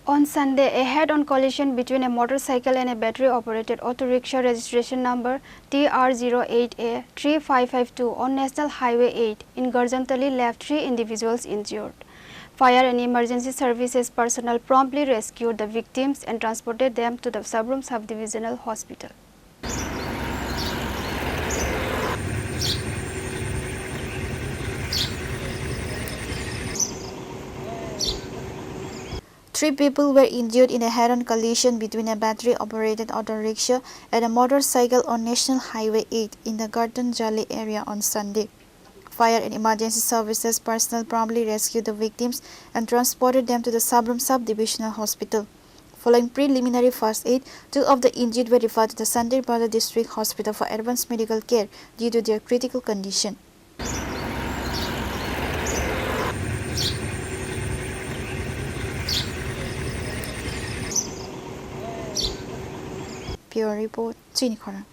On Sunday, a head-on collision between a motorcycle and a battery-operated auto-rickshaw registration number TR08A3552 on National Highway 8 in Garjantali left 3 individuals injured. Fire and emergency services personnel promptly rescued the victims and transported them to the Sabroom Sub-Divisional Hospital. Three people were injured in a head-on collision between a battery-operated auto-rickshaw and a motorcycle on National Highway 8 in the Garjantali area on Sunday. Fire and emergency services personnel promptly rescued the victims and transported them to the Sabroom Sub-Divisional Hospital. Following preliminary first aid, 2 of the injured were referred to the Tripura District Hospital for advanced medical care due to their critical condition. Pure report, Chini Khorang.